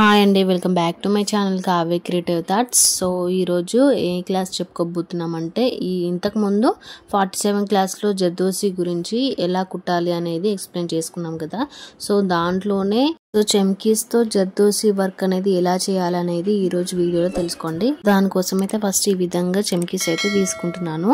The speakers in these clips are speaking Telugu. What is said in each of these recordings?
హాయ్ అండి, welcome back to my channel Kavya creative thoughts. So ఈరోజు ఏ క్లాస్ చెప్పుకోబోతున్నామంటే ఇంతకుముందు 47 క్లాస్లో జర్దోసి గురించి ఎలా కుట్టాలి అనేది ఎక్స్ప్లెయిన్ చేసుకున్నాం కదా. సో దాంట్లోనే చెమ్కీస్తో జర్దోసి వర్క్ అనేది ఎలా చేయాలనేది ఈరోజు వీడియోలో తెలుసుకోండి. దానికోసం అయితే ఫస్ట్ ఈ విధంగా చెమ్కీస్ అయితే తీసుకుంటున్నాను.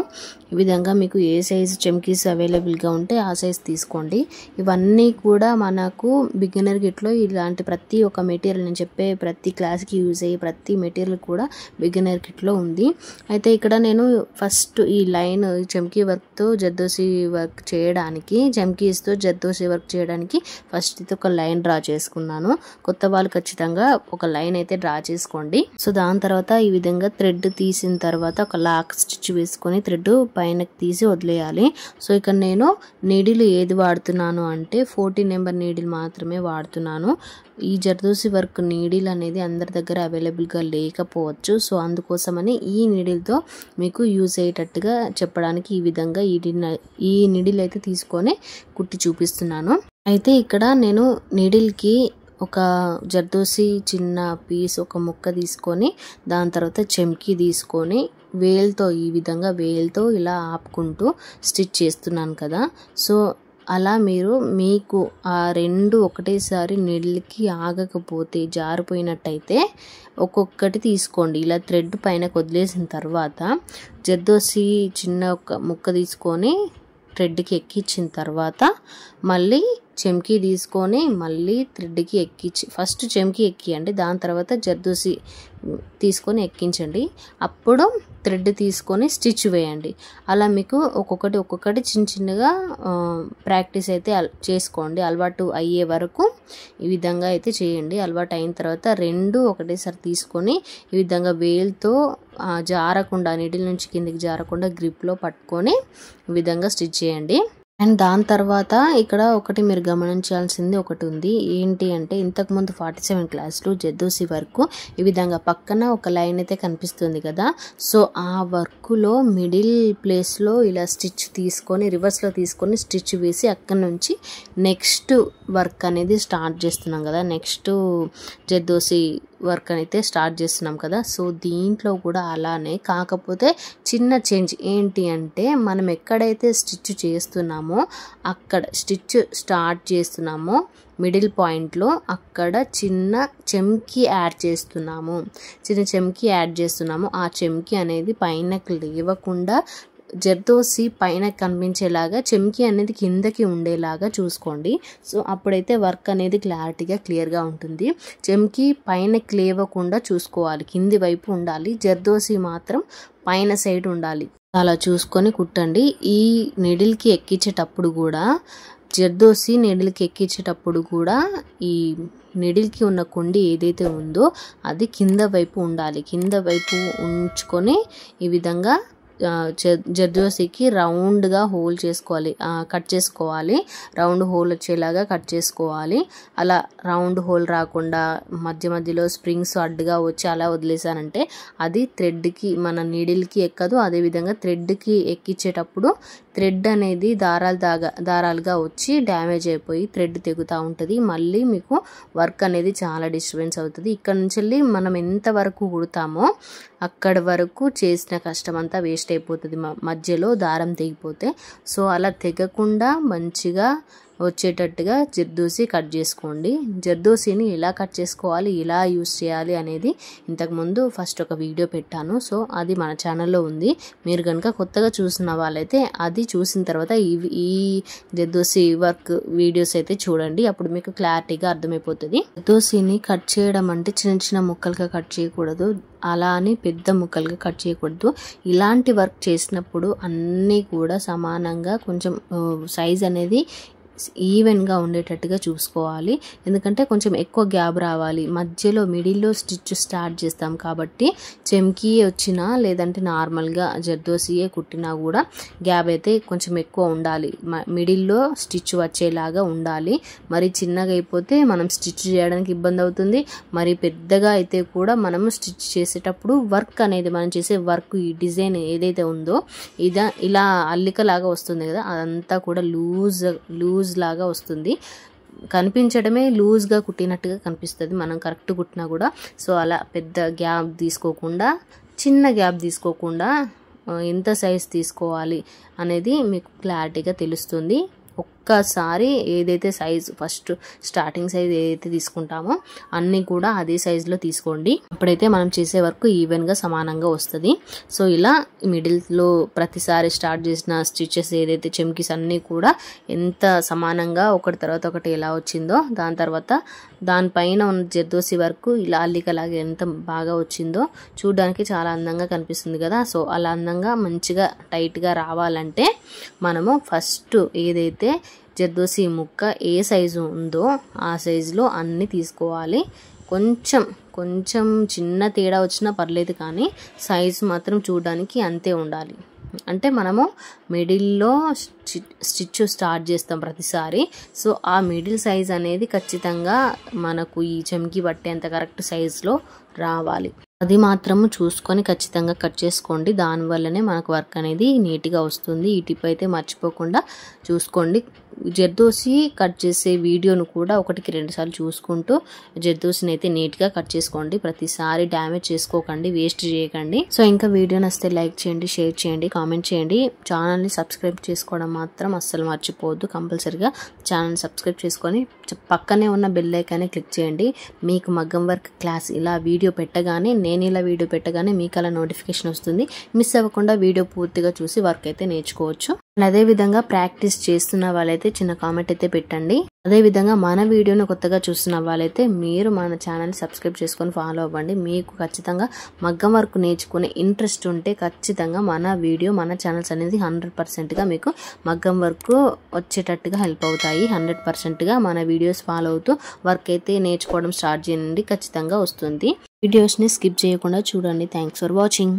ఈ విధంగా మీకు ఏ సైజు చెమ్కీస్ అవైలబుల్గా ఉంటే ఆ సైజ్ తీసుకోండి. ఇవన్నీ కూడా మనకు బిగినర్ కిట్లో ఇలాంటి ప్రతి ఒక్క మెటీరియల్, నేను చెప్పే ప్రతి క్లాస్కి యూజ్ అయ్యే ప్రతి మెటీరియల్ కూడా బిగినర్ కిట్లో ఉంది. అయితే ఇక్కడ నేను ఫస్ట్ ఈ లైన్ చెమ్కీ వర్క్తో జర్దోసి వర్క్ చేయడానికి, చెమ్కీస్తో జర్దోసి వర్క్ చేయడానికి ఫస్ట్ ఇది ఒక లైన్ డ్రా చేసుకున్నాను. కొత్త వాళ్ళు ఖచ్చితంగా ఒక లైన్ అయితే డ్రా చేసుకోండి. సో దాని తర్వాత ఈ విధంగా థ్రెడ్ తీసిన తర్వాత ఒక లాక్ స్టిచ్ వేసుకొని థ్రెడ్ పైనకి తీసి వదిలేయాలి. సో ఇక్కడ నేను నీడిల్ ఏది వాడుతున్నాను అంటే 14 నెంబర్ నీడిల్ మాత్రమే వాడుతున్నాను. ఈ జర్దోసి వర్క్ నీడిల్ అనేది అందరి దగ్గర అవైలబుల్గా లేకపోవచ్చు. సో అందుకోసమని ఈ నీడిల్తో మీకు యూజ్ అయ్యేటట్టుగా చెప్పడానికి ఈ విధంగా ఈ నీడిల్ అయితే తీసుకొని కుట్టి చూపిస్తున్నాను. అయితే ఇక్కడ నేను నీడిల్కి ఒక జర్దోసి చిన్న పీస్ ఒక ముక్క తీసుకొని దాని తర్వాత చెమ్కీ తీసుకొని వేల్తో ఈ విధంగా వేల్తో ఇలా ఆపుకుంటూ స్టిచ్ చేస్తున్నాను కదా. సో అలా మీకు ఆ రెండు ఒకటేసారి నీడిల్కి ఆగకపోతే జారిపోయినట్టయితే ఒక్కొక్కటి తీసుకోండి. ఇలా థ్రెడ్ పైన వదిలేసిన తర్వాత జర్దోసి చిన్న ఒక ముక్క తీసుకొని థ్రెడ్కి ఎక్కించిన తర్వాత మళ్ళీ చెమ్కీ తీసుకొని మళ్ళీ థ్రెడ్కి ఎక్కించి ఫస్ట్ చెమ్కీ ఎక్కియండి, దాని తర్వాత జర్దోసి తీసుకొని ఎక్కించండి, అప్పుడు థ్రెడ్ తీసుకొని స్టిచ్ వేయండి. అలా మీకు ఒక్కొక్కటి చిన్నగా ప్రాక్టీస్ అయితే చేసుకోండి. అలవాటు అయ్యే వరకు ఈ విధంగా అయితే చేయండి. అలవాటు అయిన తర్వాత రెండు ఒకటేసారి తీసుకొని ఈ విధంగా వేల్తో జారకుండా, నీడిల్ నుంచి కిందికి జారకుండా గ్రిప్లో పట్టుకొని ఈ విధంగా స్టిచ్ చేయండి. అండ్ దాని తర్వాత ఇక్కడ ఒకటి మీరు గమనించాల్సింది ఒకటి ఉంది. ఏంటి అంటే ఇంతకుముందు 47 క్లాస్లో జర్దోసి వర్క్ ఈ విధంగా పక్కన ఒక లైన్ అయితే కనిపిస్తుంది కదా. సో ఆ వర్క్లో మిడిల్ ప్లేస్లో ఇలా స్టిచ్ తీసుకొని రివర్స్లో తీసుకొని స్టిచ్ వేసి అక్కడ నుంచి నెక్స్ట్ వర్క్ అనేది స్టార్ట్ చేస్తున్నాం కదా, నెక్స్ట్ జర్దోసి వర్క్ అయితే స్టార్ట్ చేస్తున్నాం కదా. సో దీంట్లో కూడా అలానే, కాకపోతే చిన్న చేంజ్ ఏంటి అంటే మనం ఎక్కడైతే స్టిచ్ చేస్తున్నామో అక్కడ స్టిచ్ స్టార్ట్ చేస్తున్నామో మిడిల్ పాయింట్లో అక్కడ చిన్న చెమ్కీ యాడ్ చేస్తున్నాము. ఆ చెమ్కీ అనేది పైనకి లేవకుండా జర్దోసి పైన కనిపించేలాగా చెమ్కీ అనేది కిందకి ఉండేలాగా చూసుకోండి. సో అప్పుడైతే వర్క్ అనేది క్లియర్గా ఉంటుంది. చెమ్కీ పైనకి లేవకుండా చూసుకోవాలి, కింది వైపు ఉండాలి, జర్దోసి మాత్రం పైన సైడ్ ఉండాలి. అలా చూసుకొని కుట్టండి. ఈ నీడిల్కి ఎక్కించేటప్పుడు కూడా జర్దోసి నీడిల్కి ఎక్కించేటప్పుడు కూడా ఈ నీడిల్కి ఉన్న కొండి ఏదైతే ఉందో అది కింద వైపు ఉండాలి. కింద వైపు ఉంచుకొని ఈ విధంగా జర్దోసికి రౌండ్గా హోల్ చేసుకోవాలి, కట్ చేసుకోవాలి. రౌండ్ హోల్ వచ్చేలాగా కట్ చేసుకోవాలి. అలా రౌండ్ హోల్ రాకుండా మధ్యలో స్ప్రింగ్స్ అడ్డుగా వచ్చి అలా వదిలేసానంటే అది థ్రెడ్కి, మన నీడిల్కి ఎక్కదు. అదేవిధంగా థ్రెడ్కి ఎక్కించేటప్పుడు థ్రెడ్ అనేది దారాలుగా వచ్చి డ్యామేజ్ అయిపోయి థ్రెడ్ తెగుతూ ఉంటుంది. మళ్ళీ మీకు వర్క్ అనేది చాలా డిస్టర్బెన్స్ అవుతుంది. ఇక్కడ నుంచి మనం ఎంత వరకు కుడతామో అక్కడ వరకు చేసిన కష్టం అంతా వేస్ట్ అయిపోతుంది మధ్యలో దారం తెగిపోతే. సో అలా తెగకుండా మంచిగా వచ్చేటట్టుగా జర్దోసి కట్ చేసుకోండి. జర్దోసిని ఎలా కట్ చేసుకోవాలి, ఎలా యూస్ చేయాలి అనేది ఇంతకుముందు ఫస్ట్ ఒక వీడియో పెట్టాను. సో అది మన ఛానల్లో ఉంది. మీరు కనుక కొత్తగా చూసిన వాళ్ళైతే అది చూసిన తర్వాత ఈ జర్దోసి వర్క్ వీడియోస్ అయితే చూడండి, అప్పుడు మీకు క్లారిటీగా అర్థమైపోతుంది. జర్దోసిని కట్ చేయడం అంటే చిన్న ముక్కలుగా కట్ చేయకూడదు, అలా అని పెద్ద ముక్కలుగా కట్ చేయకూడదు. ఇలాంటి వర్క్ చేసినప్పుడు అన్నీ కూడా సమానంగా కొంచెం సైజ్ అనేది ఈవెన్గా ఉండేటట్టుగా చూసుకోవాలి. ఎందుకంటే కొంచెం ఎక్కువ గ్యాప్ రావాలి. మధ్యలో మిడిల్లో స్టిచ్ స్టార్ట్ చేస్తాం కాబట్టి చెమ్కీ వచ్చినా లేదంటే నార్మల్గా జర్దోసియే కుట్టినా కూడా గ్యాప్ అయితే కొంచెం ఎక్కువ ఉండాలి. మిడిల్లో స్టిచ్ వచ్చేలాగా ఉండాలి. మరి చిన్నగా అయిపోతే మనం స్టిచ్ చేయడానికి ఇబ్బంది అవుతుంది. మరి పెద్దగా అయితే కూడా మనము స్టిచ్ చేసేటప్పుడు వర్క్ అనేది, మనం చేసే వర్క్ ఈ డిజైన్ ఏదైతే ఉందో ఇలా అల్లికలాగా వస్తుంది కదా, అదంతా కూడా లూజ్ లాగా వస్తుంది. కనిపించడమే లూజ్గా కుట్టినట్టుగా కనిపిస్తుంది మనం కరెక్ట్ కుట్టినా కూడా. సో అలా పెద్ద గ్యాప్ తీసుకోకుండా, చిన్న గ్యాప్ తీసుకోకుండా ఎంత సైజ్ తీసుకోవాలి అనేది మీకు క్లారిటీగా తెలుస్తుంది. ఒక్కసారి ఏదైతే సైజు ఫస్ట్ స్టార్టింగ్ సైజ్ ఏదైతే తీసుకుంటామో అన్నీ కూడా అదే సైజులో తీసుకోండి. అప్పుడైతే మనం చేసే వర్క్ ఈవెన్గా సమానంగా వస్తుంది. సో ఇలా మిడిల్లో ప్రతిసారి స్టార్ట్ చేసిన స్టిచెస్ ఏదైతే చెమ్కీస్ అన్నీ కూడా ఎంత సమానంగా ఒకటి తర్వాత ఒకటి ఎలా వచ్చిందో, దాని తర్వాత దానిపైన ఉన్న జర్దోసి వరకు ఇలా అల్లికలాగా ఎంత బాగా వచ్చిందో చూడడానికి చాలా అందంగా కనిపిస్తుంది కదా. సో అలా అందంగా మంచిగా టైట్గా రావాలంటే మనము ఫస్ట్ ఏదైతే జర్దోసి ముక్క ఏ సైజు ఉందో ఆ సైజులో అన్నీ తీసుకోవాలి. కొంచెం చిన్న తేడా వచ్చినా పర్లేదు, కానీ సైజు మాత్రం చూడడానికి అంతే ఉండాలి. అంటే మనము మిడిల్లో స్టిచ్ స్టార్ట్ చేస్తాం ప్రతిసారి. సో ఆ మిడిల్ సైజ్ అనేది ఖచ్చితంగా మనకు ఈ చెమ్కి పట్టేంత కరెక్ట్ సైజులో రావాలి. అది మాత్రము చూసుకొని ఖచ్చితంగా కట్ చేసుకోండి. దానివల్లనే మనకు వర్క్ అనేది నీట్గా వస్తుంది. ఈ టిప్ అయితే మర్చిపోకుండా చూసుకోండి. జర్దోసి కట్ చేసే వీడియోను కూడా 1-2 సార్లు చూసుకుంటూ జర్దోసిని అయితే నీట్గా కట్ చేసుకోండి. ప్రతిసారి డ్యామేజ్ చేసుకోకండి, వేస్ట్ చేయకండి. సో ఇంకా వీడియో నచ్చితే లైక్ చేయండి, షేర్ చేయండి, కామెంట్ చేయండి. ఛానల్ని సబ్స్క్రైబ్ చేసుకోవడం మాత్రం అస్సలు మర్చిపోవద్దు. కంపల్సరిగా ఛానల్ సబ్స్క్రైబ్ చేసుకొని పక్కనే ఉన్న బెల్ ఐకాన్ని క్లిక్ చేయండి. మీకు మగ్గం వర్క్ క్లాస్ ఇలా వీడియో పెట్టగానే, నేను ఇలా వీడియో పెట్టగానే మీకు అలా నోటిఫికేషన్ వస్తుంది. మిస్ అవ్వకుండా వీడియో పూర్తిగా చూసి వర్క్ అయితే నేర్చుకోవచ్చు. అదేవిధంగా ప్రాక్టీస్ చేస్తున్న వాళ్ళైతే చిన్న కామెంట్ అయితే పెట్టండి. అదేవిధంగా మన వీడియోని కొత్తగా చూస్తున్న వాళ్ళైతే మీరు మన ఛానల్ సబ్స్క్రైబ్ చేసుకొని ఫాలో అవ్వండి. మీకు ఖచ్చితంగా మగ్గం వర్క్ నేర్చుకునే ఇంట్రెస్ట్ ఉంటే ఖచ్చితంగా మన వీడియో, మన ఛానల్స్ అనేది 100%గా మీకు మగ్గం వర్క్ వచ్చేటట్టుగా హెల్ప్ అవుతాయి. 100%గా మన వీడియోస్ ఫాలో అవుతూ వర్క్ అయితే నేర్చుకోవడం స్టార్ట్ చేయండి, ఖచ్చితంగా వస్తుంది. వీడియోస్ని స్కిప్ చేయకుండా చూడండి. Thanks for watching.